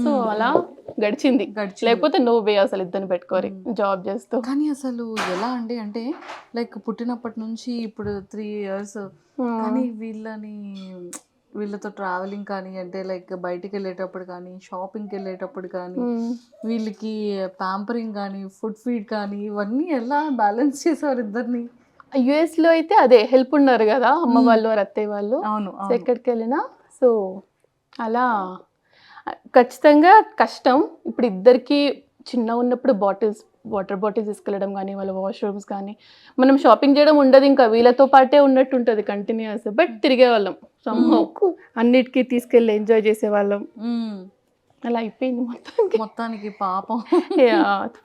So అలా గడిచింది. లేకపోతే నో వే అసలు ఇద్దరిని పెట్టుకోరి జాబ్ చేస్తూ. కానీ అసలు ఎలా అండి అంటే లైక్ పుట్టినప్పటి నుంచి ఇప్పుడు 3 years కానీ వీళ్ళతో ట్రావెలింగ్ కానీ అంటే లైక్ బయటికి వెళ్ళేటప్పుడు కానీ షాపింగ్కి వెళ్ళేటప్పుడు కానీ వీళ్ళకి ప్యాంపరింగ్ కానీ ఫుడ్ ఫీడ్ కానీ ఇవన్నీ ఎలా బ్యాలెన్స్ చేసేవారు ఇద్దరిని? యుఎస్ లో అయితే అదే హెల్ప్ ఉన్నారు కదా అమ్మ వాళ్ళు అత్తయ్య వాళ్ళు. అవును సో ఎక్కడికి వెళ్ళినా సో అలా ఖచ్చితంగా కష్టం. ఇప్పుడు ఇద్దరికి చిన్న ఉన్నప్పుడు వాటర్ బాటిల్స్ తీసుకెళ్ళడం కానీ వాళ్ళ వాష్రూమ్స్ కానీ మనం షాపింగ్ చేయడం ఉండదు, ఇంకా వీళ్ళతో పాటే ఉన్నట్టు ఉంటుంది కంటిన్యూస్. బట్ తిరిగే వాళ్ళం అన్నిటికీ తీసుకెళ్ళి ఎంజాయ్ చేసేవాళ్ళం. అలా అయిపోయింది మొత్తానికి పాపం.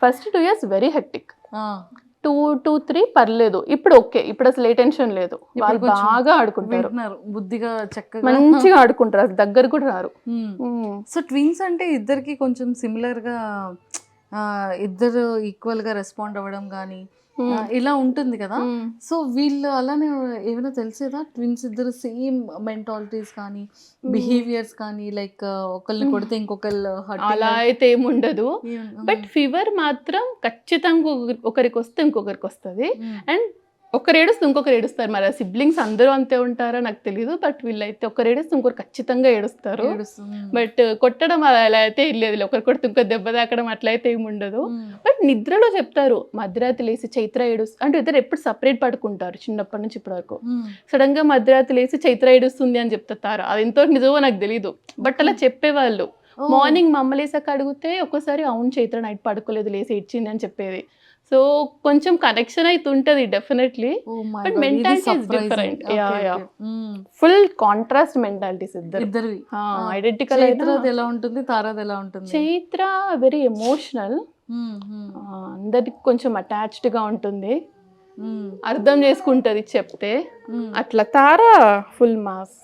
First 2 years very hectic. 2-3 పర్లేదు, ఇప్పుడు ఓకే, ఇప్పుడు అసలు ఏ టెన్షన్ లేదు. వాళ్ళు బాగా ఆడుకుంటారు, బుద్ధిగా చక్కగా మంచిగా ఆడుకుంటారు, అసలు దగ్గర కూడా రారు. సో ట్విన్స్ అంటే ఇద్దరికి కొంచెం సిమిలర్ గా ఇద్దరు ఈక్వల్ గా రెస్పాండ్ అవ్వడం కానీ ఇలా ఉంటుంది కదా. సో వీళ్ళు అలానే ఏమైనా తెలిసేదా ట్విన్స్ ఇద్దరు సేమ్ మెంటాలిటీస్ కానీ బిహేవియర్స్ కానీ లైక్ ఒకళ్ళని కొడితే ఇంకొకళ్ళు అలా అయితే ఏముండదు. బట్ ఫీవర్ మాత్రం ఖచ్చితంగా ఒకరికి వస్తే ఇంకొకరికి వస్తుంది, అండ్ ఒకరు ఏడుస్తే ఇంకొకరు ఏడుస్తారు. మరి సిబ్లింగ్స్ అందరూ అంతే ఉంటారా నాకు తెలియదు, బట్ వీళ్ళైతే ఒకరు ఏడుస్తే ఇంకొకరు ఖచ్చితంగా ఏడుస్తారు. బట్ కొట్టడం అలా అయితే లేదు, ఒకరు కొడితే ఇంకొక దెబ్బ తాకడం అట్లా అయితే ఏమి ఉండదు. బట్ నిద్రలో చెప్తారు మధ్యరాత్రి లేసి చైత్ర ఏడుస్తుంది అంటే ఇద్దరు ఎప్పుడు సపరేట్ పడుకుంటారు చిన్నప్పటి నుంచి ఇప్పటి వరకు. సడన్ గా మధ్యరాత్రి లేసి చైత్ర ఏడుస్తుంది అని చెప్తారు, అది ఎంతో నిజమో నాకు తెలీదు, బట్ అలా చెప్పేవాళ్ళు. మార్నింగ్ మా అమ్మ లేసాక అడిగితే ఒక్కోసారి అవును చైత్ర నైట్ పడుకోలేదు లేసి ఇచ్చింది అని చెప్పేది. సో కొంచెం కనెక్షన్ అయితే ఉంటుంది definitely, but mentality is different. Full contrast mentalities ఇద్దరు. ఐడెంటికల్ ఎలా ఉంటుంది, తారాది ఎలా ఉంటుంది? చైత్ర వెరీ ఎమోషనల్, అందరికి కొంచెం అటాచ్డ్ గా ఉంటుంది, అర్థం చేసుకుంటది చెప్తే. అట్లా తారా ఫుల్ మాస్.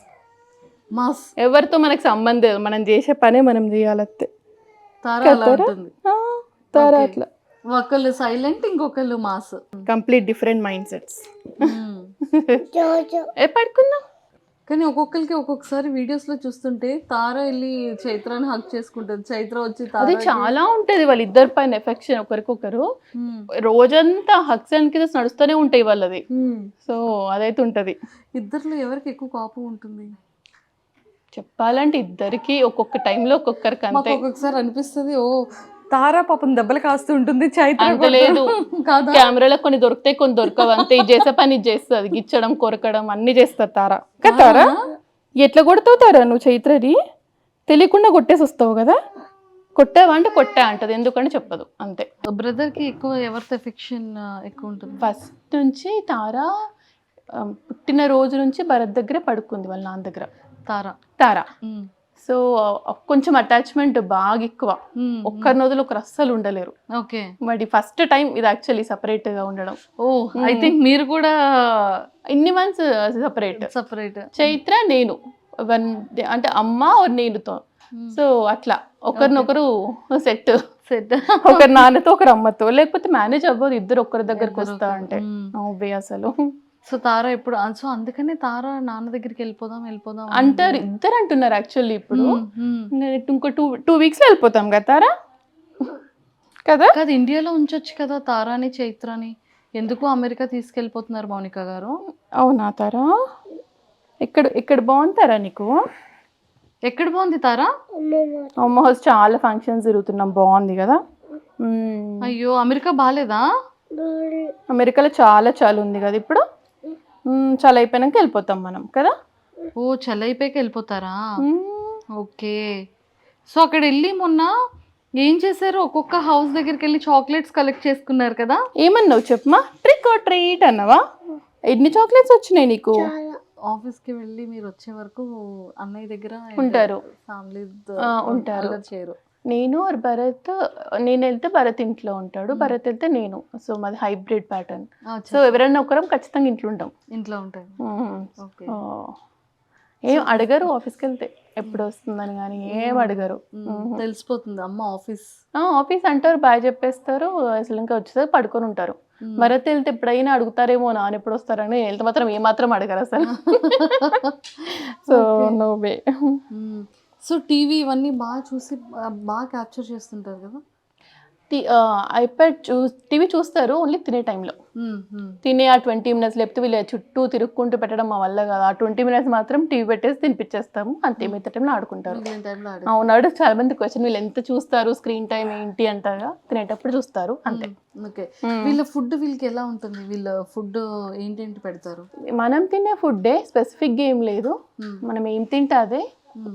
ఎవరితో మనకు సంబంధం, మనం చేసే పనే మనం చేయాలంతే. తారా అట్లా ఒకళ్ళు సైలెంట్ ఇంకొకళ్ళు mass, complete different mind sets. ఏ పడుకున్నా కానీ ఒక్కొక్కరికి ఒక్కొక్కసారి వీడియోస్ లో చూస్తుంటే తార వెళ్ళి చైత్రాన్ని హక్ చేసుకుంటది, చైత్ర వచ్చి అది చాలా ఉంటది వాళ్ళిద్దరి పైన ఎఫెక్షన్ ఒకరికొకరు. రోజంతా హక్స్ అండ్ కిసెస్ నడుస్తూనే ఉంటాయి వాళ్ళది. సో అదైతే ఉంటది. ఇద్దరిలో ఎవరికి ఎక్కువ కోపం ఉంటుంది? చెప్పాలంటే ఇద్దరికి ఒక్కొక్క టైంలో ఒక్కొక్కరికి అంతే. ఒక్కొక్కసారి అనిపిస్తుంది ఓ తారా పాపం దెబ్బలు కాస్తూ ఉంటుంది, చైత్ర అంత లేదు. కెమెరాలో కొన్ని దొరుకుతాయి కొన్ని దొరకవు అంతే. ఇది చేసే పని ఇది చేస్తుంది, గిచ్చడం కొరకడం అన్ని చేస్తారు తారా. తారా ఎట్లా కొడతావు తారా నువ్వు చైత్రని? తెలియకుండా కొట్టేసి వస్తావు కదా, కొట్టావా అంటే కొట్టా అంటది, ఎందుకంటే చెప్పదు అంతే. బ్రదర్ కి ఎక్కువ ఎవరితో ఎఫెక్షన్ ఎక్కువ ఉంటుంది? ఫస్ట్ నుంచి తారా పుట్టిన రోజు నుంచి భరత్ దగ్గరే పడుకుంది వాళ్ళ నాన్న దగ్గర. తారా సో కొంచెం అటాచ్మెంట్ బాగా ఎక్కువ, ఒక్కరి నదులు ఒకరు అస్సలు ఉండలేరు. ఓకే, మరి ఫస్ట్ టైం ఇది యాక్చువల్లీ సపరేట్ గా ఉండడం. ఐ థింక్ మీరు కూడా ఇన్ని మంత్స్ సపరేట్. చైత్ర నేను అంటే అమ్మ నేనుతో, సో అట్లా ఒకరినొకరు సెట్ ఒకరి నాన్నతో ఒకరు అమ్మతో, లేకపోతే మేనేజ్ అవ్వదు ఇద్దరు ఒకరి దగ్గరకు వస్తా అంటే అసలు. సో తారా ఇప్పుడు సో అందుకనే తారా నాన్న దగ్గరికి వెళ్ళిపోదాం అంటారు, ఇద్దరు అంటున్నారు యాక్చువల్లీ. ఇప్పుడు ఇంకో 2 weeks లో వెళ్ళిపోతాం కదా తారా కదా. ఇండియాలో ఉంచొచ్చు కదా తారాని చైత్రాని, ఎందుకు అమెరికా తీసుకెళ్ళిపోతున్నారు మౌనిక గారు? అవునా తారా, ఇక్కడ బాగుంటారా నీకు? ఎక్కడ బాగుంది తారా? అమ్మ హౌస్ చాలా ఫంక్షన్స్ తిరుగుతున్నాం, బాగుంది కదా. అయ్యో అమెరికా బాగాలేదా? అమెరికాలో చాలా ఉంది కదా ఇప్పుడు. చాలా అయిపోయినాక వెళ్ళిపోతాం మనం కదా. ఓ చలి అయిపోయాక వెళ్ళిపోతారా? ఓకే. సో అక్కడ వెళ్ళి మొన్న ఏం చేశారు? ఒక్కొక్క హౌస్ దగ్గరికి వెళ్ళి చాక్లెట్స్ కలెక్ట్ చేసుకున్నారు కదా. ఏమన్నావు చెప్పమా? ట్రిక్ ఆర్ ట్రీట్ అన్నావా? ఎన్ని చాక్లెట్స్ వచ్చినాయి నీకు? ఆఫీస్కి వెళ్ళి మీరు వచ్చే వరకు అన్నయ్య దగ్గర ఉంటారు, ఫ్యామిలీ ఉంటారు. చేయరు. నేను వెళ్తే భరత్ ఇంట్లో ఉంటాడు, భరత్ వెళ్తే నేను. సో మాది హైబ్రిడ్ ప్యాటర్న్. సో ఎవరైనా ఒకరం ఖచ్చితంగా ఇంట్లో ఉంటాం. ఏం అడగరు ఆఫీస్కి వెళ్తే ఎప్పుడు వస్తుందని కానీ ఏం అడగరు. తెలిసిపోతుంది అమ్మ ఆఫీస్ అంటారు, బాయ్ చెప్పేస్తారు, అసలు ఇంకా వచ్చేసరికి పడుకొని ఉంటారు. భరత్ వెళ్తే ఎప్పుడైనా అడుగుతారేమో నాన్న ఎప్పుడు వస్తారని, వెళ్తే మాత్రం ఏమాత్రం అడగరు అసలు. So no way. So TV ఇవన్నీ బాగా చూసి బాగా క్యాప్చర్ చేస్తుంటారు కదా. ఐప్యాడ్ టీవీ చూస్తారు ఓన్లీ తినే టైంలో. తినే ఆ 20 మినిట్స్ లేకపోతే వీళ్ళ చుట్టూ తిరుక్కుంటూ పెట్టడం మా వల్ల కాదు. ఆ 20 మినిట్స్ మాత్రం టీవీ పెట్టేసి తినిపించేస్తాము అంతే. మిగతా టైంలో ఆడుకుంటారు. అవును, అడుగు చాలా మంది క్వశ్చన్, వీళ్ళు ఎంత చూస్తారు స్క్రీన్ టైం ఏంటి అంటారా, తినేటప్పుడు చూస్తారు అంతే. ఓకే. వీళ్ళ ఫుడ్ వీళ్ళకి ఎలా ఉంటుంది? వీళ్ళ ఫుడ్ ఏంటేంటి పెడతారు? మనం తినే ఫుడ్డే, స్పెసిఫిక్గా ఏం లేదు, మనం ఏం తింటే అదే.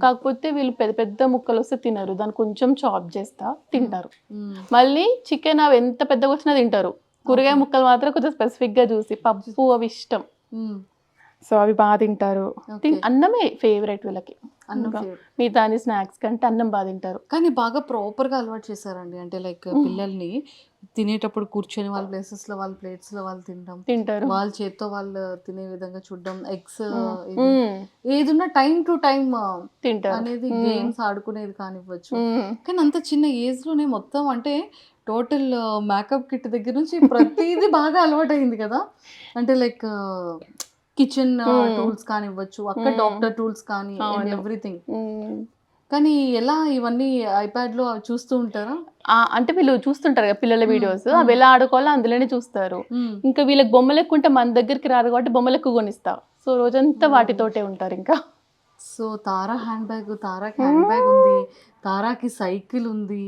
కాకపోతే వీళ్ళు పెద్ద పెద్ద ముక్కలు వస్తే తినరు, దాన్ని కొంచెం చాప్ చేస్తా తింటారు. మళ్ళీ చికెన్ అవి ఎంత పెద్దగా వచ్చినా తింటారు. కూరగాయ ముక్కలు మాత్రం కొంచెం స్పెసిఫిక్గా చూసి, పప్పు అవి ఇష్టం, సో అవి బాగా తింటారు. అన్నమే ఫేవరెట్ వీళ్ళకి, మిగతా స్నాక్స్ కంటే అన్నం బాగా తింటారు. కానీ బాగా ప్రాపర్గా అలవాటు చేశారండి. అంటే లైక్ పిల్లల్ని తినేటప్పుడు కూర్చొని వాళ్ళ ప్లేసెస్లో వాళ్ళ ప్లేట్స్లో వాళ్ళు తింటారు, వాళ్ళ చేత్తో వాళ్ళు తినే విధంగా చూడడం, ఎగ్స్ ఏదున్నా టైం టు టైం తింటారు అనేది, గేమ్స్ ఆడుకునేది కానివ్వచ్చు. కానీ అంత చిన్న ఏజ్లోనే మొత్తం అంటే టోటల్ మేకప్ కిట్ దగ్గర నుంచి ప్రతిదీ బాగా అలవాటు అయింది కదా. అంటే లైక్ కిచెన్ టూల్స్ కానివ్వచ్చు, అక్కడ డాక్టర్ టూల్స్ కానీ ఎవ్రీథింగ్. కానీ ఎలా ఇవన్నీ ఐప్యాడ్లో చూస్తూ ఉంటారా? అంటే వీళ్ళు చూస్తుంటారు కదా పిల్లల వీడియోస్, అవి ఎలా ఆడుకోవాలో అందులోనే చూస్తారు. ఇంకా వీళ్ళకి బొమ్మలు ఎక్కువ ఉంటే మన దగ్గరికి రారు కాబట్టి బొమ్మలు ఎక్కువ కొనిస్తా, సో రోజంతా వాటితోటే ఉంటారు ఇంకా. సో తారాకి హ్యాండ్ బ్యాగ్ ఉంది, తారాకి సైకిల్ ఉంది,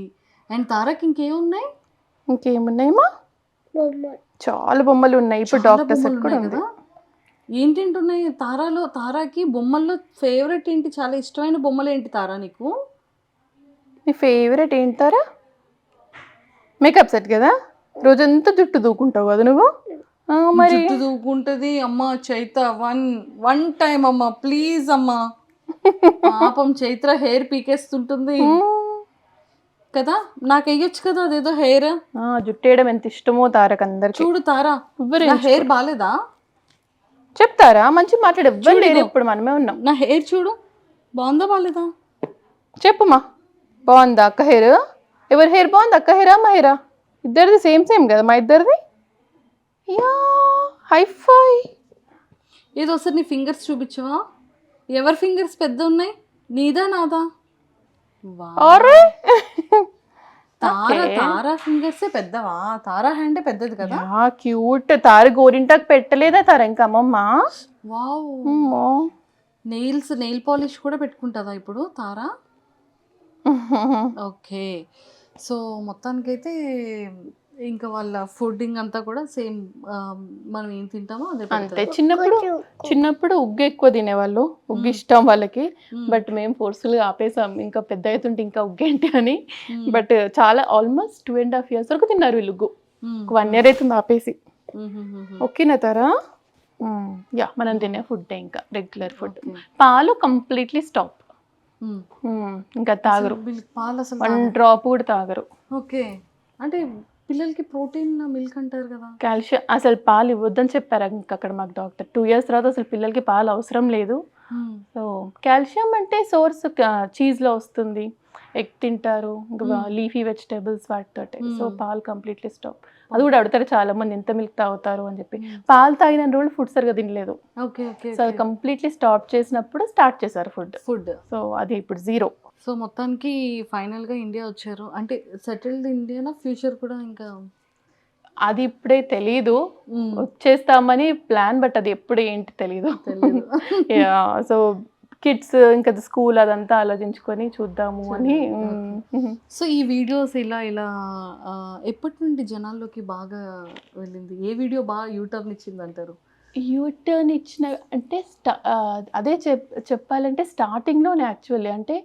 అండ్ తారాకి ఇంకేమున్నాయి? ఇంకేమున్నాయమ్మా, చాలా బొమ్మలు ఉన్నాయి. ఇప్పుడు డాక్టర్ సెట్ కూడా ఉంది. ఏంటేంటి ఉన్నాయి తారాలో? తారాకి బొమ్మల్లో ఫేవరెట్ ఏంటి? చాలా ఇష్టమైన బొమ్మలు ఏంటి తారా నీకు? నీ ఫేవరెట్ ఏంటారా? మేకప్ సెట్ కదా, రోజంతా జుట్టు దూకుంటావు కదా నువ్వు. మరి జుట్టు దూకుంటుంది అమ్మ. చైత్ర వన్ టైం అమ్మా, ప్లీజ్ అమ్మా. పాపం చైత్ర హెయిర్ పీకేస్తుంటుంది కదా, నాకు వేయొచ్చు కదా అదేదో హెయిర్. జుట్టు వేయడం ఎంత ఇష్టమో తారక్ అందరికి. చూడు తారా, హెయిర్ బాగాలేదా చెప్తారా? మంచి మాట్లాడు, ఎవ్వరు లేరు, ఇప్పుడు మనమే ఉన్నాం. నా హెయిర్ చూడు, బాగుందా బాగాలేదా చెప్పుమా. బాగుందా అక్క హెయిర్? ఎవరి హెయిర్ బాగుంది, అక్క హెయిరా మా హెయిరా? ఇద్దరిది సేమ్ కదా మా ఇద్దరిది. Yeah hifi. ఏదో ఒకసారి నీ ఫింగర్స్ చూపించవా? ఎవరి ఫింగర్స్ పెద్ద ఉన్నాయి, నీదా నాదా? తారా ఫింగర్సే పెద్దవా? తారా హ్యాండ్ పెద్దది కదా. క్యూట్. తార గోరింటాకు పెట్టలేదా తార ఇంకా అమ్మమ్మ? వావ్. నెయిల్ పాలిష్ కూడా పెట్టుకుంటుందా ఇప్పుడు తారా? ఓకే. సో మొత్తానికైతే ఇంకా వాళ్ళ ఫుడ్డింగ్ అంతా కూడా సేమ్, మనం ఏం తింటామో అదే అంతే. చిన్నప్పుడు ఉగ్గు ఎక్కువ తినేవాళ్ళు, ఉగ్గు ఇష్టం వాళ్ళకి. బట్ మేము ఫోర్స్ఫుల్గా ఆపేసాం, ఇంకా పెద్ద అవుతుంటే ఇంకా ఉగ్గు ఏంటి అని. బట్ చాలా ఆల్మోస్ట్ 2.5 years వరకు తిన్నారు వీళ్ళు ఉగ్గు. 1 year అవుతుంది ఆపేసి. ఓకేనా తారా? యా, మనం తినే ఫుడ్ ఇంకా రెగ్యులర్ ఫుడ్. పాలు కంప్లీట్లీ స్టాప్, ఇంకా తాగరు, పాలు అసలు 1 drop కూడా తాగరు. ఓకే. అంటే పిల్లలకి ప్రోటీన్ మిల్క్ అంటారు కదా, కాల్షియం. అసలు పాలు ఇవ్వద్దని చెప్పారు ఇంకా అక్కడ మాకు డాక్టర్. 2 years తర్వాత అసలు పిల్లలకి పాలు అవసరం లేదు. సో కాల్షియం అంటే సోర్స్ చీజ్లో వస్తుంది, ఎగ్ తింటారు, ఇంకా లీఫీ వెజిటేబుల్స్ వాటితోటే. సో పాలు కంప్లీట్లీ స్టాప్. అది కూడా అడుగుతారు చాలా మంది, ఎంత మిల్క్ తాగుతారు అని చెప్పి. పాలు తాగిన రోజులు ఫుడ్ సరిగా తినలేదు. సో అది కంప్లీట్లీ స్టాప్ చేసినప్పుడు స్టార్ట్ చేశారు ఫుడ్. సో అది ఇప్పుడు 0. సో మొత్తానికి ఫైనల్గా ఇండియా వచ్చారు అంటే సెటిల్డ్ ఇండియానా ఫ్యూచర్ కూడా? ఇంకా అది ఇప్పుడే తెలీదు, వచ్చేస్తామని ప్లాన్, బట్ అది ఎప్పుడు ఏంటి తెలీదు. సో కిడ్స్ ఇంకా స్కూల్ అదంతా ఆలోచించుకొని చూద్దాము అని. సో ఈ వీడియోస్ ఇలా ఎప్పటి నుండి జనాల్లోకి బాగా వెళ్ళింది? ఏ వీడియో బాగా యూటర్న్ ఇచ్చింది అంటారు? యూటర్న్ ఇచ్చిన అంటే అదే చెప్పాలంటే స్టార్టింగ్లోనే యాక్చువల్లీ. అంటే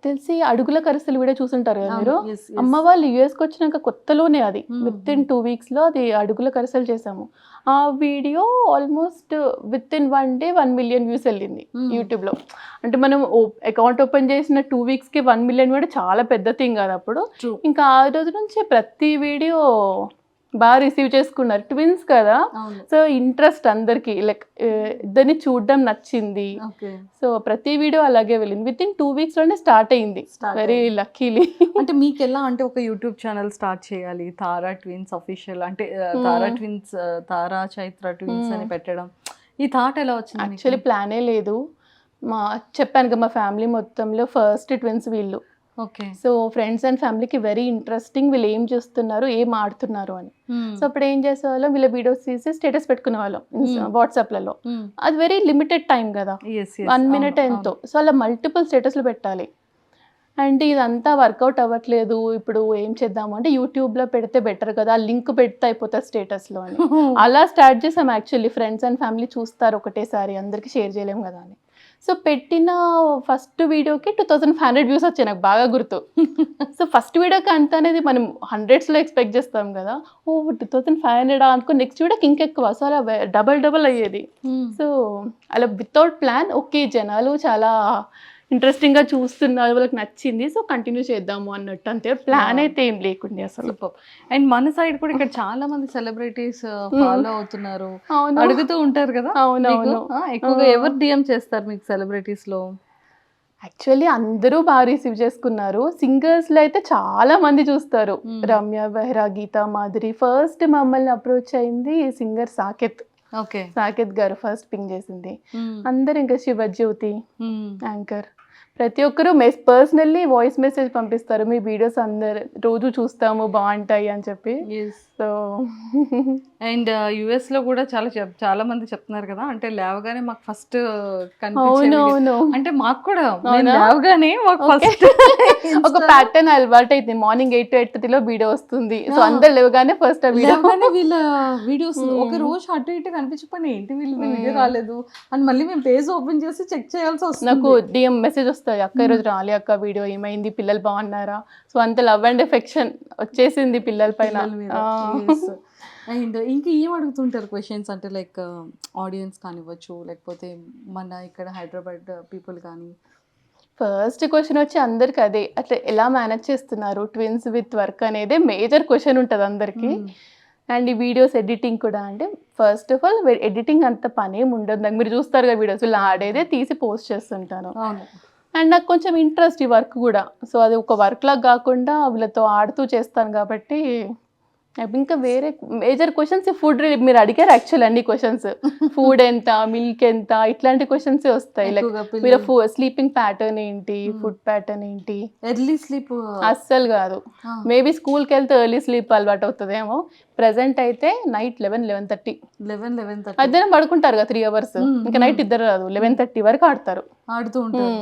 తెలిసి అడుగుల కరిసెలు వీడియో చూసుంటారు కదా మీరు. అమ్మ వాళ్ళు యుఎస్కి వచ్చినాక కొత్తలోనే అది విత్ ఇన్ 2 weeksలో అది అడుగుల కరిసెలు చేసాము. ఆ video almost with in 1 day 1 million views వెళ్ళింది యూట్యూబ్లో. అంటే మనం అకౌంట్ ఓపెన్ చేసిన 2 weeksకి 1 million కూడా చాలా పెద్ద థింగ్ కదా అప్పుడు. ఇంకా ఆ రోజు నుంచి ప్రతి వీడియో బాగా రిసీవ్ చేసుకున్నారు, ట్విన్స్ కదా. సో ఇంట్రెస్ట్ అందరికి, లైక్ ఇద్దరిని చూడడం నచ్చింది. సో ప్రతి వీడియో అలాగే వెళ్ళింది. విత్ ఇన్ 2 weeksలోనే స్టార్ట్ అయింది, వెరీ లక్కీలీ. అంటే మీకు ఎలా, అంటే ఒక యూట్యూబ్ ఛానల్ స్టార్ట్ చేయాలి, తారా ట్విన్స్ అఫీషియల్, అంటే తారా ట్విన్స్, తారా చైత్ర ట్విన్స్ అని పెట్టడం, ఈ థాట్ ఎలా వచ్చింది? యాక్చువల్లీ ప్లానే లేదు, చెప్పాను కదా, మా ఫ్యామిలీ మొత్తంలో ఫస్ట్ ట్విన్స్ వీళ్ళు. ఓకే. సో ఫ్రెండ్స్ అండ్ ఫ్యామిలీకి వెరీ ఇంట్రెస్టింగ్, వీళ్ళు ఏం చూస్తున్నారు, ఏం ఆడుతున్నారు అని. సో అప్పుడు ఏం చేసేవాళ్ళం, వీళ్ళ వీడియోస్ తీసి స్టేటస్ పెట్టుకునేవాళ్ళం వాట్సాప్లలో. అది వెరీ లిమిటెడ్ టైం కదా, 1 minute ఎంతో. సో అలా మల్టిపుల్ స్టేటస్లు పెట్టాలి. అండ్ ఇదంతా వర్కౌట్ అవ్వట్లేదు, ఇప్పుడు ఏం చేద్దాము అంటే యూట్యూబ్లో పెడితే బెటర్ కదా, లింక్ పెడితే అయిపోతుంది స్టేటస్లో అని. అలా స్టార్ట్ చేసాం యాక్చువల్లీ. ఫ్రెండ్స్ అండ్ ఫ్యామిలీ చూస్తారు ఒకటేసారి, అందరికీ షేర్ చేయలేము కదా అని. సో పెట్టిన ఫస్ట్ వీడియోకి 2500 వ్యూస్ వచ్చాయి, నాకు బాగా గుర్తు. సో ఫస్ట్ వీడియోకి అంత అనేది మనం హండ్రెడ్స్లో ఎక్స్పెక్ట్ చేస్తాం కదా, ఓ 2500 అనుకో, నెక్స్ట్ వీడియోకి ఇంకెక్కువ. సో అలా డబల్ అయ్యేది. సో అలా వితౌట్ ప్లాన్, ఓకే జనాలు చాలా ఇంట్రెస్టింగ్గా చూస్తున్నారు, వాళ్ళకి నచ్చింది, సో కంటిన్యూ చేద్దాము అన్నట్టు, అంతే. ప్లాన్ అయితే ఏం లేకుండే అసలు. సూపర్. అండ్ మన సైడ్ కూడా ఇక్కడ చాలా మంది సెలబ్రిటీస్ ఫాలో అవుతున్నారు, అడుగుతూ ఉంటారు కదా. అవునవును. ఎక్కువగా ఎవరు డిఎం చేస్తారు మీకు సెలబ్రిటీస్ లో? యాక్చువల్లీ అందరూ బాగా రిసీవ్ చేసుకున్నారు. సింగర్స్లో అయితే చాలా మంది చూస్తారు. రమ్య బెహ్రా, గీతా మాధురి. ఫస్ట్ మమ్మల్ని అప్రోచ్ అయింది సింగర్ సాకేత్. ఓకే. సాకేత్ గారు ఫస్ట్ పింగ్ చేసింది. అందరు ఇంకా శివజ్యోతి యాంకర్, ప్రతి ఒక్కరు పర్సనల్లీ వాయిస్ మెసేజ్ పంపిస్తారు, మీ వీడియోస్ అందరు రోజు చూస్తాము, బాగుంటాయి అని చెప్పి. సో అండ్ యుఎస్ లో కూడా చాలా మంది చెప్తున్నారు కదా, అంటే లేవగానే మాకు ఫస్ట్ అవునవును, అంటే మాకు కూడా లేవగానే మాకు ఫస్ట్ ఒక ప్యాటర్న్ అలవాటు అయితే మార్నింగ్ 8 to 8:30 వీడియో వస్తుంది. సో అందరు లేవగానే ఫస్ట్ వీళ్ళ వీడియోస్ ఒక రోజు అటు ఇటు కనిపించకపోయినా ఏంటి వీళ్ళు వీడియో రాలేదు అని మళ్ళీ మేము పేజ్ ఓపెన్ చేసి చెక్ చేయాల్సి వస్తుంది. నాకు డిఎం మెసేజ్ వస్తుంది, అక్క ఈరోజు రాలే అక్క వీడియో, ఏమైంది, పిల్లలు బాగున్నారా. సో అంత లవ్ అండ్ ఎఫెక్షన్ వచ్చేసింది పిల్లల పైన. అండ్ ఇంకా ఏం అడుగుతుంటారు క్వశ్చన్స్, అంటే లైక్ ఆడియన్స్ కానివ్వచ్చు, లేకపోతే మన ఇక్కడ హైదరాబాద్ పీపుల్ కానీ? ఫస్ట్ క్వశ్చన్ వచ్చి అందరికి అదే, అట్లా ఎలా మేనేజ్ చేస్తున్నారు ట్విన్స్ విత్ వర్క్ అనేది మేజర్ క్వశ్చన్ ఉంటుంది అందరికీ. అండ్ ఈ వీడియోస్ ఎడిటింగ్ కూడా, అంటే ఫస్ట్ ఆఫ్ ఆల్ ఎడిటింగ్ అంత పని ఏమి ఉండదు నాకు. మీరు చూస్తారు కదా వీడియోస్, వీళ్ళు ఆడేదే తీసి పోస్ట్ చేస్తుంటాను. అండ్ నాకు కొంచెం ఇంట్రెస్ట్ ఈ వర్క్ కూడా. సో అది ఒక వర్క్ లాగా కాకుండా వీళ్ళతో ఆడుతూ చేస్తాను కాబట్టి. ఇంకా వేరే మేజర్ క్వశ్చన్స్ ఫుడ్, మీరు అడిగారు యాక్చువల్ అన్ని క్వశ్చన్స్. ఫుడ్ ఎంత, మిల్క్ ఎంత, ఇట్లాంటి క్వశ్చన్స్ వస్తాయి. లైక్ మీరు స్లీపింగ్ ప్యాటర్న్ ఏంటి, ఫుడ్ ప్యాటర్న్ ఏంటి. ఎర్లీ స్లీప్ అస్సలు కాదు, మేబీ స్కూల్కి వెళ్తే ఎర్లీ స్లీప్ అలవాటు అవుతుందేమో. ప్రెసెంట్ అయితే నైట్ 11:30 మధ్యాహ్నం పడుకుంటారు కదా 3 hours, ఇంకా నైట్ ఇద్దరు రాదు 11:30 వరకు ఆడుతూ ఉంటారు.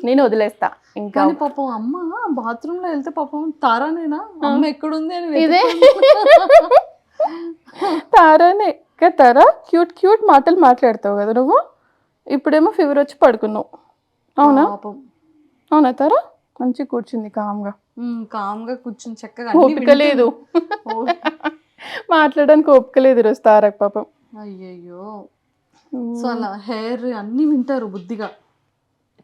నేను వదిలేస్తా. ఇంకా పాపం అమ్మ బాత్రూమ్ లో వెళ్తే పాపం తారానేనా అమ్మ ఎక్కడుంది అని ఇదే తారానే తారా క్యూట్ మాటలు మాట్లాడతావు కదా నువ్వు, ఇప్పుడేమో ఫీవర్ వచ్చి పడుకున్నావు. అవునా అవునా తారా? మంచి కూర్చుంది కామ్గా కూర్చుని చక్కగా. ఓపిక లేదు మాట్లాడడానికి, ఓపిక లేదు ఈరోజు తారకు పాపం. అయ్యయ్యో. సో అలా హెయిర్ అన్ని వింటారు బుద్ధిగా.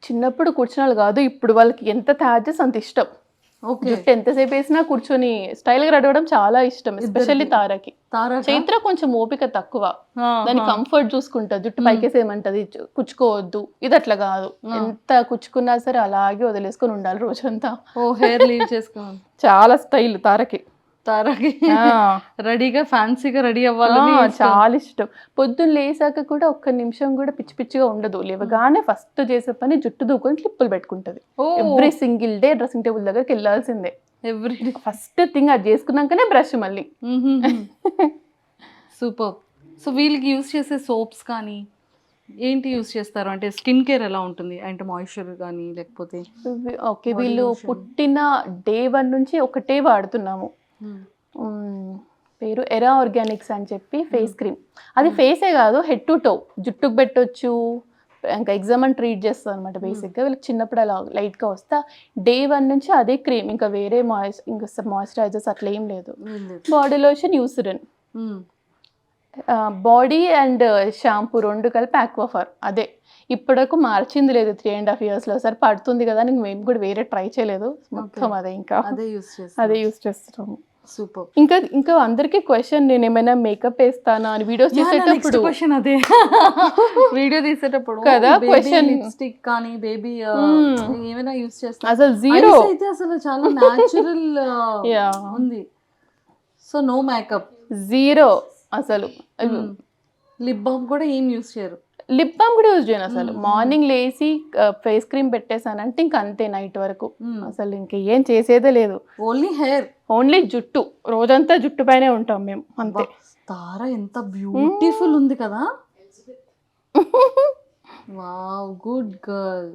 చిన్నప్పుడు కూర్చున్న వాళ్ళు కాదు, ఇప్పుడు వాళ్ళకి ఎంత థాజెస్ అంత ఇష్టం. జుట్టు ఎంతసేపు వేసినా కూర్చొని స్టైల్గా రెడవడం చాలా ఇష్టం, ఎస్పెషల్లీ తారకి. చైత్ర కొంచెం ఓపిక తక్కువ, దాని కంఫర్ట్ చూసుకుంటా, జుట్టు పైకేసేయమంటది, కుచ్చుకోవద్దు. ఇది అట్లా కాదు, ఎంత కుచ్చుకున్నా సరే అలాగే వదిలేసుకొని ఉండాలి రోజంతా. హెయిర్ లీవ్ చేసుకోవాలి. చాలా స్టైల్ తారకి రెడీగా ఫ్యాన్సీగా రెడీ అవ్వాలని చాలా ఇష్టం. పొద్దున్న లేసాక కూడా ఒక్క నిమిషం కూడా పిచ్చిగా ఉండదు. లేవగానే ఫస్ట్ చేసే పని జుట్టు దూకొని క్లిప్పులు పెట్టుకుంటది. Every single day dressing table దగ్గరికి వెళ్ళాల్సిందే. ఫస్ట్ థింగ్ అది చేసుకున్నాకనే బ్రష్ మళ్ళీ. సూపర్. సో వీళ్ళకి యూస్ చేసే సోప్స్ కానీ ఏంటి యూస్ చేస్తారు, అంటే స్కిన్ కేర్ ఎలా ఉంటుంది, అంటే మాయిశ్చర్ కానీ లేకపోతే? ఓకే, వీళ్ళు పుట్టిన day 1 నుంచి ఒకటే వాడుతున్నాము, పేరు ఎరా ఆర్గానిక్స్ అని చెప్పి ఫేస్ క్రీమ్. అది ఫేసే కాదు, హెడ్ టు టో, జుట్టుకు పెట్టొచ్చు, ఇంకా ఎగ్జామ్ అని ట్రీట్ చేస్తాం అనమాట. బేసిక్గా వీళ్ళకి చిన్నప్పుడు అలా లైట్గా వస్తా, day 1 నుంచి అదే క్రీమ్, ఇంకా వేరే ఇంకా మాయిశ్చరైజర్స్ అట్లా ఏం లేదు. Body lotion, Eucerin, body and shampoo 2 కలిపి ఆక్వాఫర్. అదే ఇప్పటికు మార్చింది లేదు, 3.5 yearsలో. సరే పడుతుంది కదా అని మేము కూడా వేరే ట్రై చేయలేదు, మొత్తం అదే ఇంకా అదే యూస్ చేస్తున్నాము. సూపర్. ఇంకా అందరికి క్వశ్చన్, నేను ఏమైనా మేకప్ వేస్తానా అని వీడియోస్ చేసేటప్పుడు. అదే వీడియో తీసేటప్పుడు కదా క్వశ్చన్, లిప్స్టిక్ కానీ బేబీ ఏమైనా యూస్ చేస్తా? అసలు జీరో అయితే అసలు చాలా న్యాచురల్ ఉంది. సో నో మేకప్, జీరో అసలు. లిప్ బామ్ కూడా ఏం యూస్ చేయరు. లిప్ బామ్ కూడా యూజ్ చేయను అసలు. మార్నింగ్ లేచి ఫేస్ క్రీమ్ పెట్టేసానంటే ఇంక అంతే నైట్ వరకు. అసలు ఇంక ఏం చేసేదే లేదు. ఓన్లీ హెయిర్, ఓన్లీ జుట్టు, రోజంతా జుట్టు పైనే ఉంటాం మేము అంతే. తారా ఎంత బ్యూటిఫుల్ ఉంది కదా. Wow, good girl.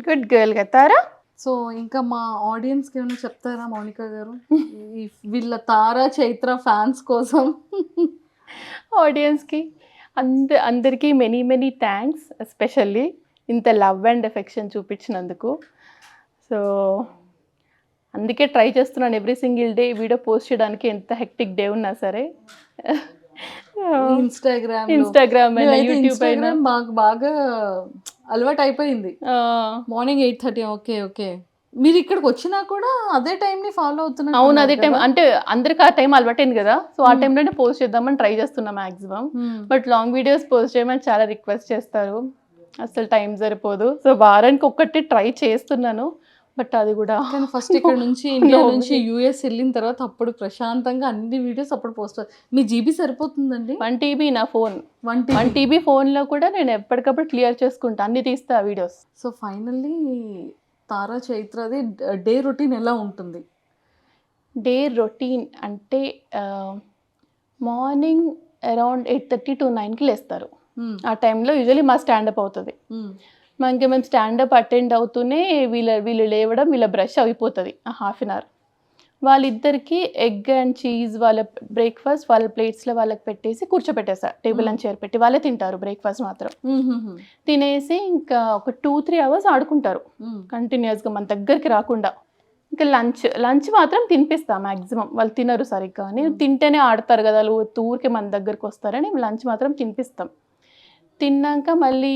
Good girl కదా తారా. సో ఇంకా మా ఆడియన్స్ కి ఏమైనా చెప్తారా మౌనిక గారు, వీళ్ళ తారా చైత్ర ఫ్యాన్స్ కోసం? ఆడియన్స్కి అందరికీ మెనీ థ్యాంక్స్, ఎస్పెషల్లీ ఇంత లవ్ అండ్ ఎఫెక్షన్ చూపించినందుకు. సో అందుకే ట్రై చేస్తున్నాను every single day video post చేయడానికి, ఎంత హెక్టిక్ డే ఉన్నా సరే. ఇన్స్టాగ్రామ్ అయినా యూట్యూబ్ అయినా మాకు బాగా అలవాటు అయిపోయింది. మార్నింగ్ 8:30. ఓకే. మీరు ఇక్కడికి వచ్చినా కూడా అదే టైంని ఫాలో అవుతున్నారు? అవును, అదే టైం. అంటే అందరికి ఆ టైం అలవాటైంది కదా, సో ఆ టైంలోనే పోస్ట్ చేద్దామని ట్రై చేస్తున్నా maximum. But long videos post చేయమని చాలా రిక్వెస్ట్ చేస్తారు, అసలు టైం సరిపోదు. సో వారానికి ఒక్కటి ట్రై చేస్తున్నాను, బట్ అది కూడా ఫస్ట్ ఇక్కడ నుంచి ఇండియా నుంచి యూఎస్ వెళ్ళిన తర్వాత అప్పుడు ప్రశాంతంగా అన్ని వీడియోస్ అప్పుడు పోస్ట్. మీ జీబీ సరిపోతుందండి? 1 TB నా ఫోన్. 1 TB ఫోన్లో కూడా నేను ఎప్పటికప్పుడు క్లియర్ చేసుకుంటా, అన్ని తీస్తా వీడియోస్. సో ఫైనల్లీ తారా చైత్రది డే రొటీన్ ఎలా ఉంటుంది? డే రొటీన్ అంటే మార్నింగ్ అరౌండ్ 8:30 to 9కి లేస్తారు. ఆ టైంలో యూజువలీ మా స్టాండప్ అవుతుంది. మనకి మేము స్టాండప్ అటెండ్ అవుతూనే వీళ్ళు లేవడం, వీళ్ళ బ్రష్ అయిపోతుంది హాఫ్ అన్ అవర్. వాళ్ళిద్దరికి ఎగ్ అండ్ చీజ్ వాళ్ళ బ్రేక్ఫాస్ట్ వాళ్ళ ప్లేట్స్లో వాళ్ళకి పెట్టేసి కూర్చోపెట్టేసా, టేబుల్ అండ్ చైర్ పెట్టి. వాళ్ళే తింటారు బ్రేక్ఫాస్ట్ మాత్రం. తినేసి ఇంకా ఒక 2-3 అవర్స్ ఆడుకుంటారు కంటిన్యూస్గా, మన దగ్గరికి రాకుండా. ఇంకా లంచ్ మాత్రం తినిపిస్తా మ్యాక్సిమం. వాళ్ళు తినరు సరిగ్గా అని, తింటేనే ఆడతారు కదా వాళ్ళు, ఊరికే మన దగ్గరికి వస్తారని లంచ్ మాత్రం తినిపిస్తాం. తిన్నాక మళ్ళీ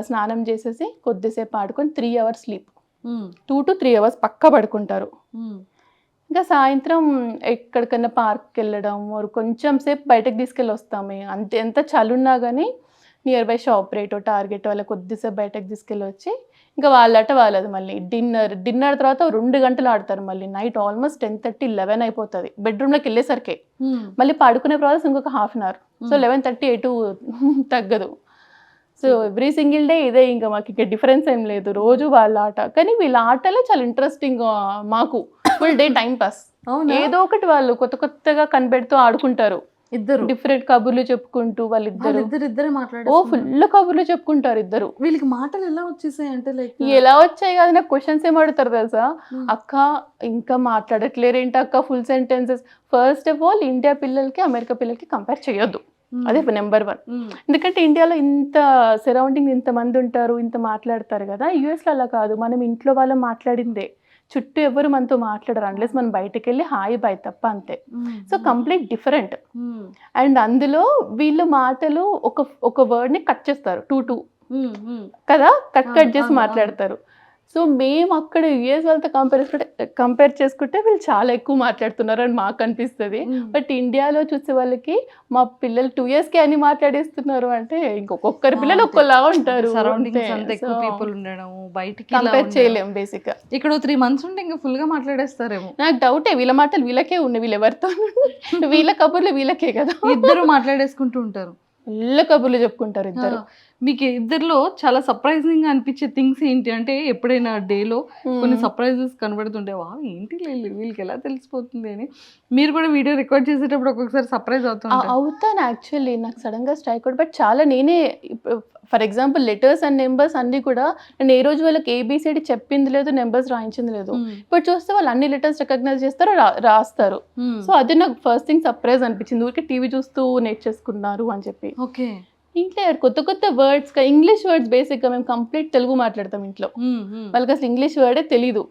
స్నానం చేసేసి కొద్దిసేపు ఆడుకొని 3 hours స్లీప్. 2 to 3 hours పక్కా పడుకుంటారు. ఇంకా సాయంత్రం ఎక్కడికన్నా పార్క్కి వెళ్ళడం, కొంచెం సేపు బయటకు తీసుకెళ్ళి వస్తాము. ఎంత చలున్నా కానీ నియర్ బై షాప్ రేటో టార్గెట్ వాళ్ళ కొద్దిసేపు బయటకు తీసుకెళ్ళి వచ్చి ఇంకా వాళ్ళట వాళ్ళది మళ్ళీ డిన్నర్ తర్వాత 2 గంటలు ఆడతారు. మళ్ళీ నైట్ ఆల్మోస్ట్ 10:30, 11 అయిపోతుంది బెడ్రూమ్లోకి వెళ్ళేసరికి. మళ్ళీ పడుకునే ప్రాసెస్ ఇంకొక హాఫ్ అన్ అవర్. సో 11:30 ఎటు తగ్గదు. సో ఎవ్రీ సింగిల్ డే ఇదే, ఇంకా మాకు ఇక డిఫరెన్స్ ఏం లేదు, రోజు వాళ్ళ ఆట. కానీ వీళ్ళ ఆటలే చాలా ఇంట్రెస్టింగ్, మాకు ఫుల్ డే టైం పాస్. ఏదో ఒకటి వాళ్ళు కొత్తగా కనిపెడుతూ ఆడుకుంటారు. ఇద్దరు డిఫరెంట్ కబుర్లు చెప్పుకుంటూ వాళ్ళిద్దరే మాట్లాడారు. ఫుల్ కబుర్లు చెప్పుకుంటారు ఇద్దరు. వీళ్ళకి మాటలు ఎలా వచ్చేసాయి అంటే లైక్ ఎలా వచ్చాయి కాదు, నాకు క్వశ్చన్స్ ఏం అడుగుతారు తెలుసా, అక్క ఇంకా మాట్లాడట్లేరేంటి అక్క full sentences. First of all India పిల్లలకి అమెరికా పిల్లలకి కంపేర్ చేయొద్దు, అదే నెంబర్ 1. ఎందుకంటే ఇండియాలో ఇంత సరౌండింగ్ ఇంతమంది ఉంటారు, ఇంత మాట్లాడతారు కదా. యూఎస్లో అలా కాదు, మనం ఇంట్లో వాళ్ళు మాట్లాడిందే, చుట్టూ ఎవరు మనతో మాట్లాడరు అన్లెస్ మనం బయటకు వెళ్ళి హాయ్ బాయ్ తప్ప, అంతే. So complete different. అండ్ అందులో వీళ్ళు మాటలు ఒక వర్డ్ని కట్ చేస్తారు, 2 కదా, కట్ చేసి మాట్లాడతారు. సో మేము అక్కడ యుఎస్ వాళ్ళతో కంపేర్ చేసుకుంటే వీళ్ళు చాలా ఎక్కువ మాట్లాడుతున్నారు అని మాకు అనిపిస్తుంది. బట్ ఇండియాలో చూసే వాళ్ళకి మా పిల్లలు 2 yearsకి అని మాట్లాడేస్తున్నారు అంటే ఇంకొకరి పిల్లలు ఒక్కలా ఉంటారు. కంపేర్ చేయలేము బేసిక్గా. ఇక్కడ 3 months ఉంటే ఇంకా ఫుల్ గా మాట్లాడేస్తారేమో. నాకు డౌటే, వీళ్ళ మాటలు వీళ్ళకే ఉన్నాయి, వీళ్ళు ఎవరితో వీళ్ళ కబుర్లు వీళ్ళకే కదా. ఇద్దరు మాట్లాడేసుకుంటూ ఉంటారు, ఫుల్ కబుర్లు చెప్పుకుంటారు ఇద్దరు. మీకు ఇద్దరిలో చాలా సర్ప్రైజింగ్ గా అనిపించే థింగ్స్ ఏంటి అంటే, ఎప్పుడైనా డేలో కొన్ని సర్ప్రైజెస్ కనబడుతుంటే వా ఏంటి వీళ్ళకి ఎలా తెలిసిపోతుంది అని మీరు కూడా వీడియో రికార్డ్ చేసేటప్పుడు ఒక్కొక్కసారి సర్ప్రైజ్ అవుతాను. యాక్చువల్లీ నాకు సడన్ గా స్ట్రైక్ అవుట్, బట్ చాలా నేనే, for example letters and numbers అన్ని కూడా నేను ఏ రోజు వాళ్ళకి ABCD చెప్పింది లేదు, నెంబర్స్ రాయించింది లేదు. ఇప్పుడు చూస్తే వాళ్ళు అన్ని లెటర్స్ రికగ్నైజ్ చేస్తారు, రాస్తారు. సో అది నాకు ఫస్ట్ థింగ్ సర్ప్రైజ్ అనిపించింది, ఊరికే టీవీ చూస్తూ నేర్చేసుకున్నారు అని చెప్పి. ఓకే, ఇంట్లో కొత్త వర్డ్స్, ఇంగ్లీష్ వర్డ్స్ బేసిక్గా మేము కంప్లీట్ తెలుగు మాట్లాడతాం ఇంట్లో, వాళ్ళకి అసలు ఇంగ్లీష్ వర్డే తెలీదు,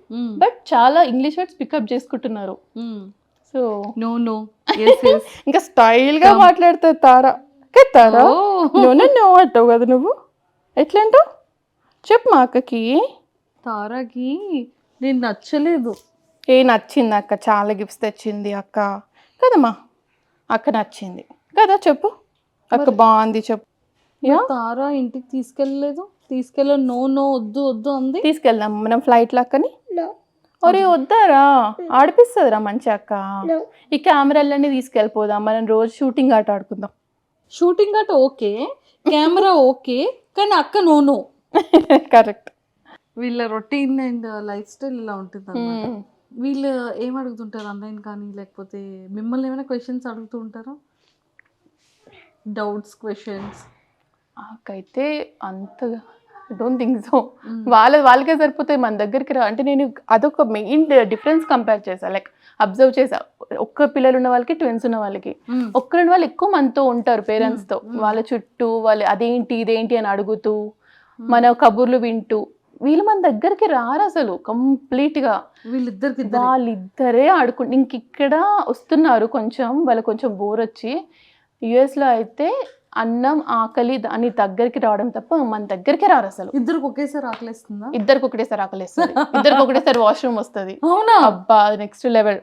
బట్ చాలా ఇంగ్లీష్ వర్డ్స్ పికప్ చేసుకుంటున్నారు. సో నో ఇంకా స్టైల్ గా మాట్లాడుతుంది తారా. తారా నో అంటావు కదా నువ్వు, ఎట్లా అంటావు చెప్పు మా అక్కకి. తారాకి నేను నచ్చలేదు. నచ్చింది అక్క, చాలా గిఫ్ట్స్ తెచ్చింది అక్క కదమ్మా, అక్క నచ్చింది కదా చెప్పు, అక్క బాగుంది చెప్పు. తారా ఇంటికి తీసుకెళ్ళలేదు, నో వద్దు అంది. తీసుకెళ్దాం మనం ఫ్లైట్ లాక్కని. ఒరే వద్దారా, ఆడిపిస్తుందిరా మంచి అక్క. ఈ కెమెరాలన్నీ తీసుకెళ్ళిపోదాం, మనం రోజు షూటింగ్ ఆట ఆడుకుందాం. షూటింగ్ ఆట ఓకే, కెమెరా ఓకే, కానీ అక్క నో నో. కరెక్ట్. వీళ్ళ రొటీన్ అండ్ లైఫ్ స్టైల్ ఇలా ఉంటుంది అనమాట. వీళ్ళు ఏం అడుగుతుంటారు ఆన్లైన్ కానీ, లేకపోతే మిమ్మల్ని ఏమైనా క్వశ్చన్స్ అడుగుతూ ఉంటారా? Doubts, questions? నాకైతే అంతగా డోంట్ థింక్ సో. వాళ్ళకే సరిపోతాయి, మన దగ్గరికి రా అంటే. నేను అదొక మెయిన్ డిఫరెన్స్ కంపేర్ చేసా, లైక్ అబ్జర్వ్ చేసా. ఒక్క పిల్లలు ఉన్న వాళ్ళకి, ట్విన్స్ ఉన్న వాళ్ళకి. ఒక్కరున్న వాళ్ళు ఎక్కువ మనతో ఉంటారు పేరెంట్స్తో, వాళ్ళ చుట్టూ వాళ్ళు అదేంటి ఇదేంటి అని అడుగుతూ, మన కబుర్లు వింటూ. వీళ్ళు మన దగ్గరికి రారు అసలు కంప్లీట్గా. వాళ్ళిద్దరే ఆడుకుంటు ఇంక ఇక్కడ వస్తున్నారు కొంచెం, వాళ్ళకి కొంచెం బోర్ వచ్చి. యుఎస్లో అయితే అన్నం ఆకలి అని దగ్గరికి రావడం తప్ప మన దగ్గరికి రారు అసలు. ఇద్దరికి ఒకేసారి ఆకలిస్తుందా? ఇద్దరికి ఒకటేసారి ఆకలిస్తుంది, ఇద్దరికి ఒకటేసారి వాష్రూమ్ వస్తుంది. అవునా? అబ్బా నెక్స్ట్ లెవెల్.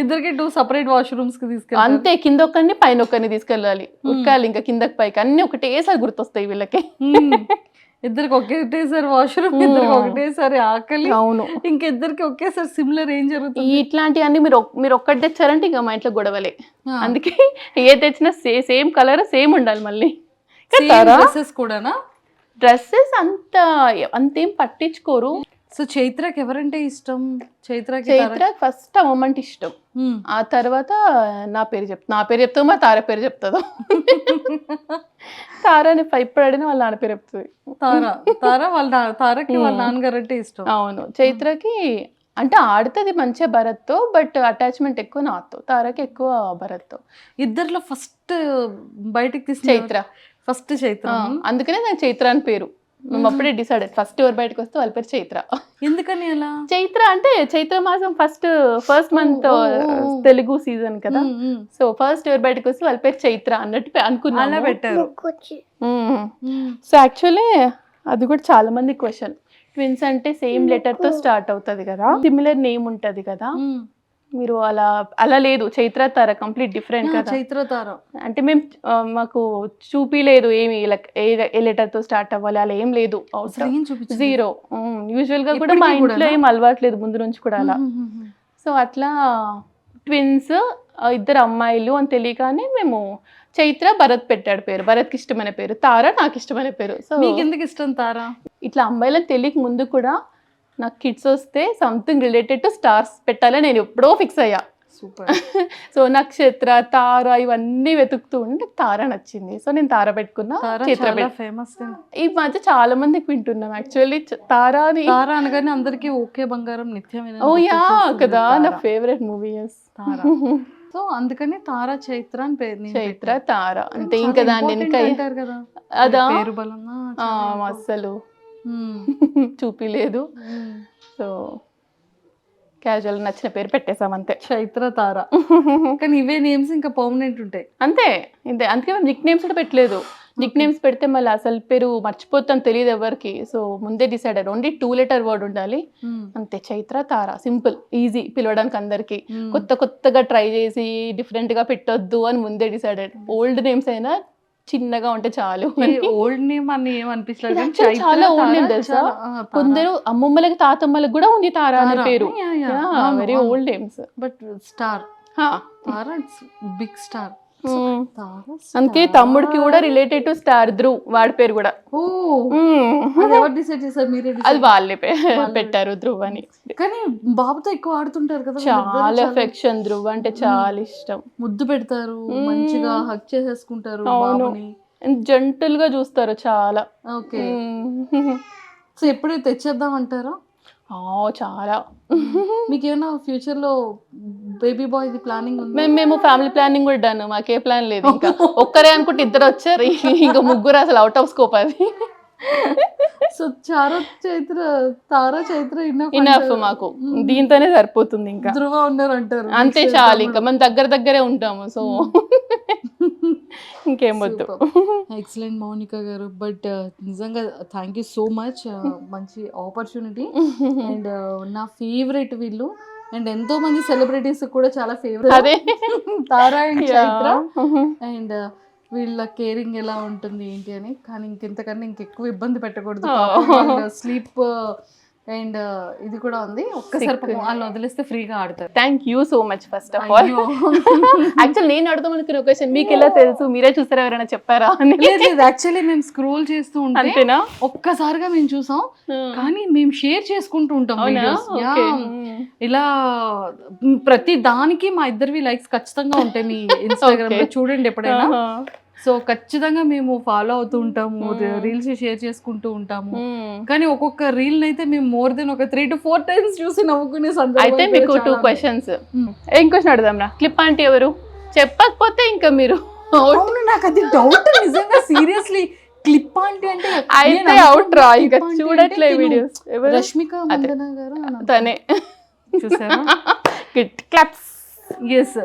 ఇద్దరికి 2 separate వాష్రూమ్స్ కి తీసుకెళ్ళి, అంతే. కింద ఒకరిని పైన ఒకరిని తీసుకెళ్ళాలి, ఉక్కాలి ఇంకా కిందకి పైకి, అన్ని ఒకటేసారి గుర్తొస్తాయి వీళ్ళకి. ఇద్దరికి ఒకటేసారి వాష్రూమ్, ఇద్దరికి ఒకటేసారి ఆకలి. అవును. ఇంకిద్దరికి ఒకేసారి సిమిలర్ ఏం జరుగుతుంది? ఇట్లాంటివన్నీ మీరు ఒక్కటి తెచ్చారంటే ఇంకా మా ఇంట్లో గొడవలే. అందుకే ఏ తెచ్చినా సేమ్ కలర్ సేమ్ ఉండాలి మళ్ళీ. డ్రెస్సెస్ కూడానా? డ్రెస్సెస్ అంతేం పట్టించుకోరు. సో చైత్రకి ఎవరంటే ఇష్టం? చైత్ర ఫస్ట్ అమ్మమ్మంటే ఇష్టం, ఆ తర్వాత నా పేరు చెప్తా, మా తార పేరు చెప్తుందో. తారాని ఇప్పుడు అడిగిన వాళ్ళ నాన్న పేరు చెప్తుంది. తారకి వాళ్ళ నాన్నగారు అంటే ఇష్టం. అవును. చైత్రకి అంటే ఆడుతుంది మంచిగా భరత్తో, బట్ అటాచ్మెంట్ ఎక్కువ నాతో. తారకి ఎక్కువ భరత్తో. ఇద్దరిలో ఫస్ట్ బయటకు తీసి చైత్ర. అందుకనే నాకు చైత్ర అని పేరు. మేము అప్పుడే డిసైడెడ్, ఫస్ట్ ఎవరు బయటకు వస్తే వాళ్ళ పేరు చైత్ర. ఎందుకని అలా? చైత్ర అంటే చైత్ర మాసం ఫస్ట్ మంత్ తెలుగు సీజన్ కదా. సో ఫస్ట్ ఎవరు బయటకు వస్తే వాళ్ళ పేరు చైత్ర అన్నట్టు అనుకున్నా పెట్టారు. సో యాక్చువల్లీ అది కూడా చాలా మంది క్వశ్చన్. ట్విన్స్ అంటే సేమ్ లెటర్ తో స్టార్ట్ అవుతుంది కదా, సిమిలర్ నేమ్ ఉంటది కదా. మీరు అలా లేదు, చైత్ర తార కంప్లీట్ డిఫరెంట్ కదా. చైత్ర తార అంటే మేము మాకు చూపిలేదు ఏమి ఏ లెటర్ తో స్టార్ట్ అవ్వాలి అలా ఏం లేదు, జీరో. యూజువల్ గా కూడా మా ఇంట్లో ఏం అలవాట్లేదు ముందు నుంచి కూడా అలా. సో అట్లా ట్విన్స్ ఇద్దరు అమ్మాయిలు అని తెలియగానే మేము చైత్ర భరత్ పెట్టాడు పేరు. భరత్కి ఇష్టమైన పేరు, తార నాకు ఇష్టమైన పేరు. సో మీకు ఎందుకు ఇష్టం తార? ఇట్లా అమ్మాయిలని తెలియక ముందు కూడా నాకు కిడ్స్ వస్తే సంథింగ్ రిలేటెడ్ టు స్టార్స్ పెట్టాలని నేను ఎప్పుడో ఫిక్స్ అయ్యా. సూపర్. సో నక్షత్ర, తార ఇవన్నీ వెతుకుతూ ఉంటే తార నచ్చింది. సో నేను తార పెట్టుకున్నా. ఫేమస్ ఈ మధ్య చాలా మందికి వింటున్నాం యాక్చువల్లీ తార అనగానే అందరికి ఓకే బంగారం నిత్యమైన. ఓ యా కదా, నా ఫేవరెట్ మూవీ తార. సో అందుకని తార చైత్ర అని పేరు. చైత్ర తార అంతే. ఇంకా దాన్ని ఇంకా అదా అస్సలు చూపిలేదు. సో క్యాజువల్ నచ్చిన పేరు పెట్టేసాం అంతే, చైత్ర తార. కానీ ఇవే నేమ్స్ ఇంకా పర్మనెంట్ ఉంటాయి అంతే. అందుకే మేము నిక్ నేమ్స్ కూడా పెట్టలేదు. నిక్ నేమ్స్ పెడితే మళ్ళీ అసలు పేరు మర్చిపోతాం, తెలియదు ఎవరికి. సో ముందే డిసైడ్ అయ్యారు, ఓన్లీ 2 letter వర్డ్ ఉండాలి అంతే. చైత్ర తార సింపుల్, ఈజీ పిలవడానికి అందరికి. కొత్తగా ట్రై చేసి డిఫరెంట్ గా పెట్టొద్దు అని ముందే డిసైడ్ అయ్యారు. ఓల్డ్ నేమ్స్ అయినా చిన్నగా ఉంటే చాలు. ఓల్డ్ నేమ్ అని ఏమనిపించలేదు, చాలా ఓల్డ్ నేమ్ తెలుసా. కొందరు అమ్మమ్మలకి తాతమ్మలకు కూడా ఉంది తార అనే పేరు. Very old names. But star Tara big star. అందుకే తమ్ముడికి కూడా రిలేటెడ్ టు స్టార్ ధ్రువ్, వాడి పేరు కూడా. అది వాళ్ళే పెట్టారు ధ్రువ్ అని. కానీ బాబుతో ఎక్కువ ఆడుతుంటారు కదా, చాలా ఎఫెక్షన్. ధ్రువ్ అంటే చాలా ఇష్టం, ముద్దు పెడతారు, మంచిగా హగ్ చేసేసుకుంటారు. జంటల్ గా చూస్తారు చాలా. ఓకే. సో ఎప్పుడు తెచ్చేద్దాం అంటారా? చాలా. మీకు ఏమైనా ఫ్యూచర్ లో బేబీ బాయ్ ప్లానింగ్ ఉంది? మేము ఫ్యామిలీ ప్లానింగ్ కూడా డన్, మాకే ప్లాన్ లేదు. ఇంకా ఒక్కరే అనుకుంటే ఇద్దరు వచ్చారు, ఇంకా ముగ్గురు అసలు అవుట్ ఆఫ్ స్కోప్ అది. సో తారా చైత్ర ఇనఫ్ మాకు, దీంతోనే సరిపోతుంది. ఇంకా ధ్రువ ఉన్నారు అంటారు అంతే చాలు, ఇంకా మనం దగ్గరే ఉంటాము. సో ఇంకేం వద్దు. ఎక్సలెంట్ మౌనిక గారు. బట్ నిజంగా థ్యాంక్ యూ సో మచ్, మంచి ఆపర్చునిటీ. అండ్ నా ఫేవరెట్ వీళ్ళు, అండ్ ఎంతో మంది సెలబ్రిటీస్ కూడా చాలా favourite Tara and Chaitra. And వీళ్ళ కేరింగ్ ఎలా ఉంటుంది ఏంటి అని. కానీ ఇంకెంతకన్నా ఇంకెక్కువ ఇబ్బంది పెట్టకూడదు, స్లీప్ అండ్ ఇది కూడా ఉంది, ఒక్కసారి పాపం వాళ్ళు వదిలేస్తే ఫ్రీగా ఆడతారు. Thank you so much first of all. Actual నేను అడుగుదాం అనుకున్న క్వశ్చన్ మీకు ఎలా తెలుసు, మీరే చూసారా, ఎవరైనా చెప్పారా అని? యాక్చువల్లీ మేము స్క్రోల్ చేస్తూ ఉంటే అంతేనా? ఒక్కసారిగా మేము చూసాం, కానీ మేము షేర్ చేసుకుంటూ ఉంటాం videos. ఇలా ప్రతి దానికి మా ఇద్దరివి లైక్స్ ఖచ్చితంగా ఉంటాయి మీ ఇన్స్టాగ్రామ్ లో, చూడండి ఎప్పుడైనా. సో ఖచ్చితంగా మేము ఫాలో అవుతూ ఉంటాము, రీల్స్ షేర్ చేసుకుంటూ ఉంటాము. కానీ ఒక్కొక్క రీల్ అయితే మేము మోర్ దెన్ ఒక 3 to 4 times చూసి నవ్వుకునే సందర్భం. అయితే మీకు 2 questions. ఏం క్వశ్చన్ అడుగుదాం రా? క్లిప్ ఆంటీ ఎవరు చెప్పకపోతే ఇంకా మీరు అవును, నాకు అది డౌట్ నిజంగా, సీరియస్లీ. క్లిప్ ఆంటీ అంటే అయితే అవుట్ రా, ఇక చూడట్లే వీడియోస్. రష్మిక మందన గారు తనే చూసారా? Kit claps. ఎస్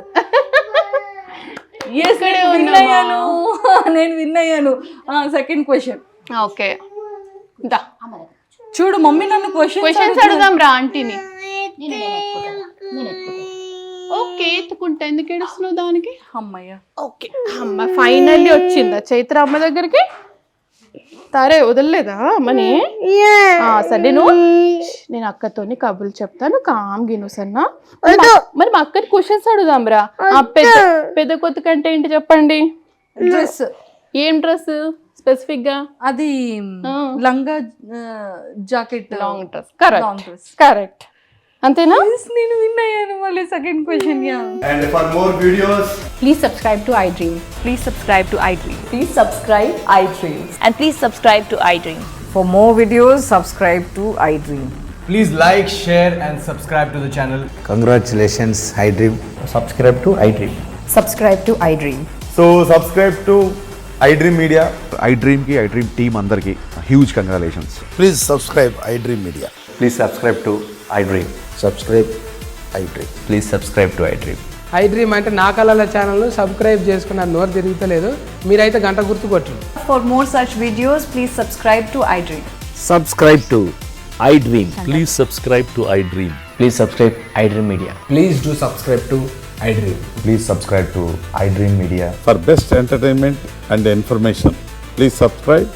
నేను విన్ అయ్యాను. Second question. ఓకే దా చూడు మమ్మీ నన్ను క్వశ్చన్స్ అడుగుదాం రా ఆంటీని. ఓకే ఎత్తుకుంటా, ఎందుకు ఏడుస్తున్నావు దానికి? అమ్మయ్య. ఓకే అమ్మ ఫైనల్లీ వచ్చిందా చైత్ర అమ్మ దగ్గరికి? సరే వదలలేదా అమ్మని? సరే నేను అక్కతోని కబుర్లు చెప్తాను, కామ్ గిను సన్నా. మరి మా అక్కని క్వశ్చన్స్ అడుగుదాం రా. పెద్ద కొత్త కంటే ఏంటి చెప్పండి? డ్రెస్. ఏం డ్రెస్ స్పెసిఫిక్ గా? అది లంగా జాకెట్, లాంగ్ డ్రెస్. కరెక్ట్ అంతేనా? నేను విన్ అయ్యాను. మళ్ళీ second question. And for more videos, Please subscribe to iDream. Please subscribe to iDream. Please subscribe iDream. And please subscribe to iDream. For more videos, subscribe to iDream. please like, share and subscribe to the channel. Congratulations, iDream. Subscribe to iDream. Subscribe to iDream. So subscribe to iDream Media. iDream ki iDream team అందరికి huge congratulations. Please subscribe iDream Media. Please subscribe to iDream. Subscribe iDream. Please subscribe to iDream. iDream అంటే నా కళల ఛానల్ను subscribe చేసుకున్న నోరు తిరుగుతలేదు, మీరైతే గంట గుర్తు కొట్టండి. For more such videos, please subscribe to iDream. Subscribe to iDream. Please subscribe to iDream. Please subscribe iDream Media. Please do subscribe to iDream. Please subscribe to iDream Media. For best entertainment and information, please subscribe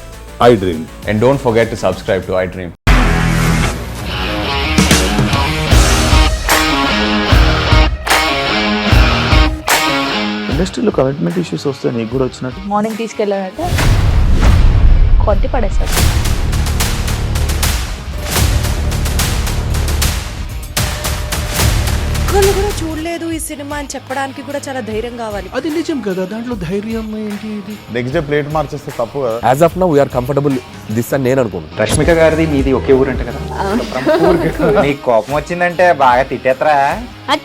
iDream. And don't forget to subscribe to iDream. ఇండస్ట్రీలో commitment issues వస్తే నీకు కూడా వచ్చినట్టు? Morning తీసుకెళ్ళాడంటే కొట్టి పడేస్తాడు. ఒక్కళ్ళు కూడా చూడలేదు ఈ సినిమా అని చెప్పడానికి కూడా చాలా ధైర్యం కావాలి. అది నిజం కదా, దాంట్లో ధైర్యం ఏంటి? ఇది నెక్స్ట్ డే ప్లేట్ మార్చేస్తే తప్పు కదా. As of now we are comfortable this అని నేను అనుకుంటున్నాను. రష్మిక గారిది మీది ఒకే ఊరంట కదా? నీకు కోపం వచ్చిందంటే బాగా తిట్టేత్తరా?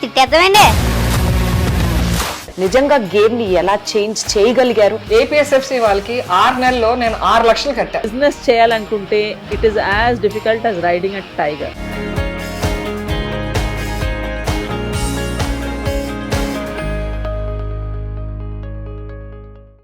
తిట్టేద్దామండి. నిజంగా గేమ్ ని ఎలా చేంజ్ చేయగలిగారు? ఏపీఎస్ఎఫ్సి వాళ్ళకి 6 నెలల్లో నేను 6 లక్షలు కట్టా. బిజినెస్ చేయాలనుకుంటే it is as difficult as riding a tiger.